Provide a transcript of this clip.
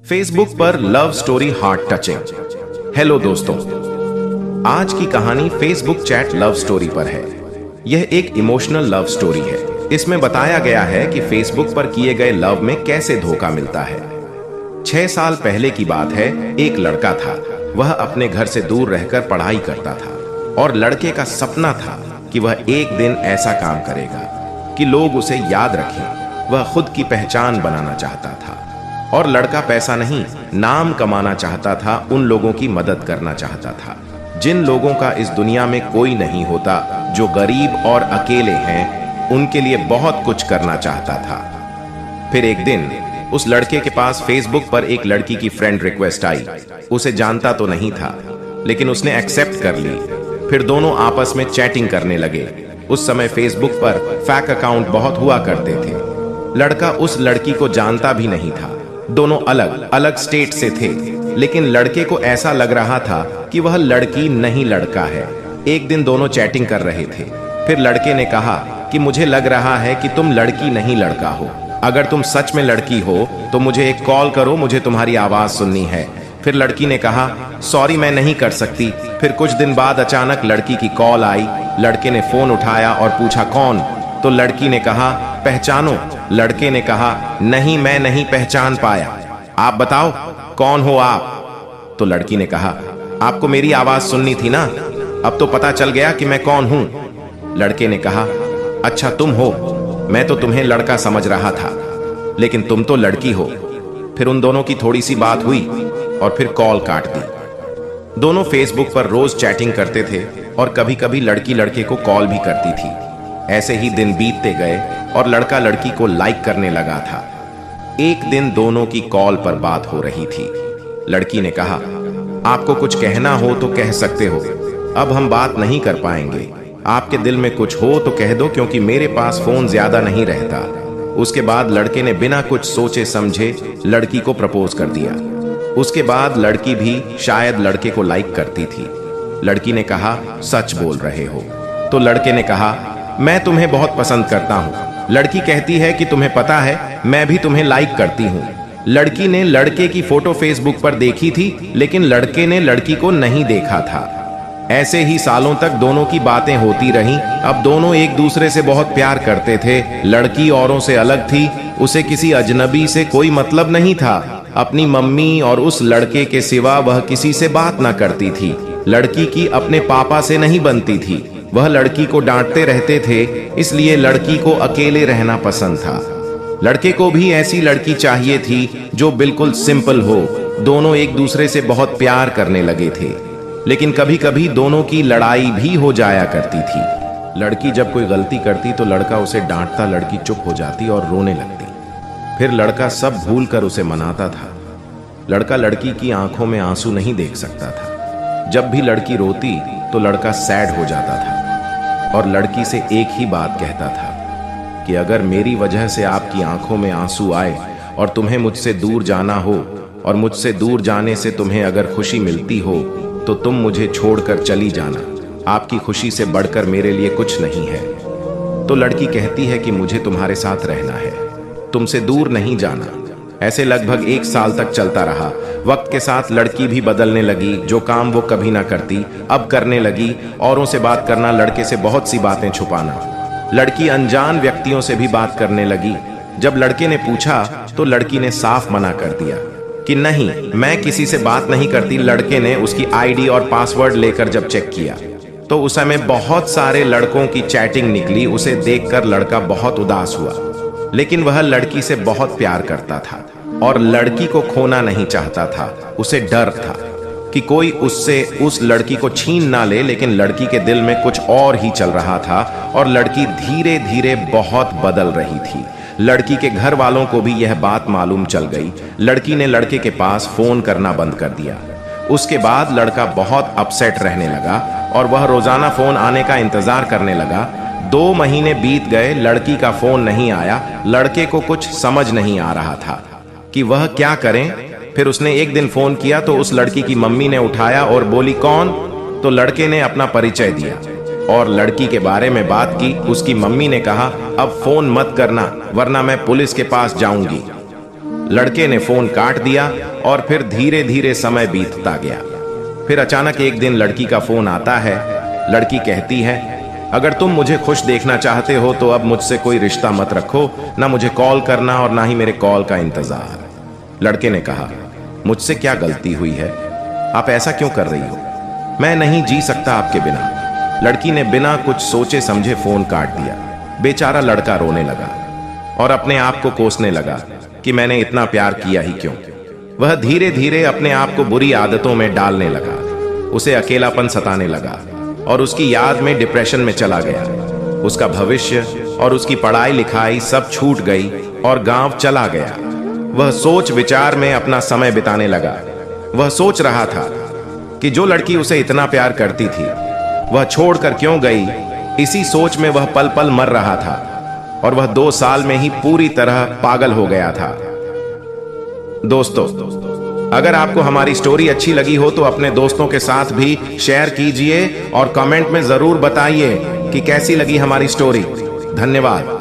Facebook पर love story heart touching. Hello दोस्तों, आज की कहानी फेसबुक चैट लव स्टोरी पर है। यह एक इमोशनल लव स्टोरी है। इसमें बताया गया है कि फेसबुक पर किए गए लव में कैसे धोखा मिलता है। 6 साल पहले की बात है। एक लड़का था। वह अपने घर से दूर रहकर पढ़ाई करता था और लड़के का सपना था कि वह एक दिन ऐसा काम करेगा कि लोग उसे याद रखें। वह खुद की पहचान बनाना चाहता था और लड़का पैसा नहीं, नाम कमाना चाहता था। उन लोगों की मदद करना चाहता था जिन लोगों का इस दुनिया में कोई नहीं होता, जो गरीब और अकेले हैं। उनके लिए बहुत कुछ करना चाहता था। फिर एक दिन उस लड़के के पास फेसबुक पर एक लड़की की फ्रेंड रिक्वेस्ट आई। उसे जानता तो नहीं था, लेकिन उसने एक्सेप्ट कर ली। फिर दोनों आपस में चैटिंग करने लगे। उस समय फेसबुक पर फेक अकाउंट बहुत हुआ करते थे। लड़का उस लड़की को जानता भी नहीं था। दोनों अलग अलग स्टेट से थे, लेकिन लड़के को ऐसा लग रहा था कि वह लड़की नहीं लड़का है। एक दिन दोनों चैटिंग कर रहे थे। फिर लड़के ने कहा कि मुझे लग रहा है कि तुम लड़की नहीं लड़का हो। अगर तुम सच में लड़की हो तो मुझे एक कॉल करो, मुझे तुम्हारी आवाज सुननी है। फिर लड़की ने कहा सॉरी, मैं नहीं कर सकती। फिर कुछ दिन बाद अचानक लड़की की कॉल आई। लड़के ने फोन उठाया और पूछा कौन। तो लड़की ने कहा पहचानो। लड़के ने कहा नहीं, मैं नहीं पहचान पाया। आप बताओ कौन हो आप। तो लड़की ने कहा आपको मेरी आवाज सुननी थी ना, अब तो पता चल गया कि मैं कौन हूं। लड़के ने कहा अच्छा तुम हो, मैं तो तुम्हें लड़का समझ रहा था, लेकिन तुम तो लड़की हो। फिर उन दोनों की थोड़ी सी बात हुई और फिर कॉल काट दी। दोनों फेसबुक पर रोज चैटिंग करते थे और कभी कभी लड़की लड़के को कॉल भी करती थी। ऐसे ही दिन बीतते गए और लड़का लड़की को लाइक करने लगा था। एक दिन दोनों की कॉल पर बात हो रही थी। लड़की ने कहा आपको कुछ कहना हो तो कह सकते हो, अब हम बात नहीं कर पाएंगे। आपके दिल में कुछ हो तो कह दो, क्योंकि मेरे पास फोन ज्यादा नहीं रहता। उसके बाद लड़के ने बिना कुछ सोचे समझे लड़की को प्रपोज कर दिया। उसके बाद लड़की भी शायद लड़के को लाइक करती थी। लड़की ने कहा सच बोल रहे हो। तो लड़के ने कहा मैं तुम्हें बहुत पसंद करता हूं। लड़की कहती है कि तुम्हें पता है मैं भी तुम्हें लाइक करती हूं। लड़की ने लड़के की फोटो फेसबुक पर देखी थी, लेकिन लड़के ने लड़की को नहीं देखा था। ऐसे ही सालों तक दोनों की बातें होती रहीं। अब दोनों एक दूसरे से बहुत प्यार करते थे। लड़की औरों से अलग थी, उसे किसी अजनबी से कोई मतलब नहीं था। अपनी मम्मी और उस लड़के के सिवा वह किसी से बात ना करती थी। लड़की की अपने पापा से नहीं बनती थी। वह लड़की को डांटते रहते थे, इसलिए लड़की को अकेले रहना पसंद था। लड़के को भी ऐसी लड़की चाहिए थी जो बिल्कुल सिंपल हो। दोनों एक दूसरे से बहुत प्यार करने लगे थे, लेकिन कभी कभी दोनों की लड़ाई भी हो जाया करती थी। लड़की जब कोई गलती करती तो लड़का उसे डांटता, लड़की चुप हो जाती और रोने लगती। फिर लड़का सब भूल कर उसे मनाता था। लड़का लड़की की आंखों में आंसू नहीं देख सकता था। जब भी लड़की रोती तो लड़का सैड हो जाता था और लड़की से एक ही बात कहता था कि अगर मेरी वजह से आपकी आंखों में आंसू आए और तुम्हें मुझसे दूर जाना हो, और मुझसे दूर जाने से तुम्हें अगर खुशी मिलती हो, तो तुम मुझे छोड़कर चली जाना। आपकी खुशी से बढ़कर मेरे लिए कुछ नहीं है। तो लड़की कहती है कि मुझे तुम्हारे साथ रहना है, तुमसे दूर नहीं जाना। ऐसे लगभग 1 साल तक चलता रहा। वक्त के साथ लड़की भी बदलने लगी। जो काम वो कभी ना करती अब करने लगी। औरों से बात करना, लड़के से बहुत सी बातें छुपाना। लड़की अनजान व्यक्तियों से भी बात करने लगी। जब लड़के ने पूछा तो लड़की ने साफ मना कर दिया कि नहीं, मैं किसी से बात नहीं करती। लड़के ने उसकी आईडी और पासवर्ड लेकर जब चेक किया तो उस समय बहुत सारे लड़कों की चैटिंग निकली। उसे देखकर लड़का बहुत उदास हुआ, लेकिन वह लड़की से बहुत प्यार करता था और लड़की को खोना नहीं चाहता था। उसे डर था कि कोई उससे उस लड़की को छीन ना ले, लेकिन लड़की के दिल में कुछ और ही चल रहा था और लड़की धीरे धीरे बहुत बदल रही थी। लड़की के घर वालों को भी यह बात मालूम चल गई। लड़की ने लड़के के पास फोन करना बंद कर दिया। उसके बाद लड़का बहुत अपसेट रहने लगा और वह रोजाना फोन आने का इंतजार करने लगा। 2 महीने बीत गए, लड़की का फोन नहीं आया। लड़के को कुछ समझ नहीं आ रहा था कि वह क्या करें। फिर उसने एक दिन फोन किया तो उस लड़की की मम्मी ने उठाया और बोली कौन। तो लड़के ने अपना परिचय दिया और लड़की के बारे में बात की। उसकी मम्मी ने कहा अब फोन मत करना, वरना मैं पुलिस के पास जाऊंगी। लड़के ने फोन काट दिया और फिर धीरे धीरे समय बीतता गया। फिर अचानक एक दिन लड़की का फोन आता है। लड़की कहती है, अगर तुम मुझे खुश देखना चाहते हो तो अब मुझसे कोई रिश्ता मत रखो, ना मुझे कॉल करना और ना ही मेरे कॉल का इंतजार। लड़के ने कहा, मुझसे क्या गलती हुई है? आप ऐसा क्यों कर रही हो? मैं नहीं जी सकता आपके बिना। लड़की ने बिना कुछ सोचे समझे फोन काट दिया। बेचारा लड़का रोने लगा और अपने आप को कोसने लगा कि मैंने इतना प्यार किया ही क्यों। वह धीरे धीरे अपने आप को बुरी आदतों में डालने लगा। उसे अकेलापन सताने लगा और उसकी याद में डिप्रेशन में चला गया। उसका भविष्य और उसकी पढ़ाई लिखाई सब छूट गई और गांव चला गया। वह सोच विचार में अपना समय बिताने लगा। वह सोच रहा था कि जो लड़की उसे इतना प्यार करती थी वह छोड़कर क्यों गई। इसी सोच में वह पल पल मर रहा था और वह 2 साल में ही पूरी तरह पागल हो गया था। दोस्तों, अगर आपको हमारी स्टोरी अच्छी लगी हो तो अपने दोस्तों के साथ भी शेयर कीजिए और कमेंट में जरूर बताइए कि कैसी लगी हमारी स्टोरी। धन्यवाद।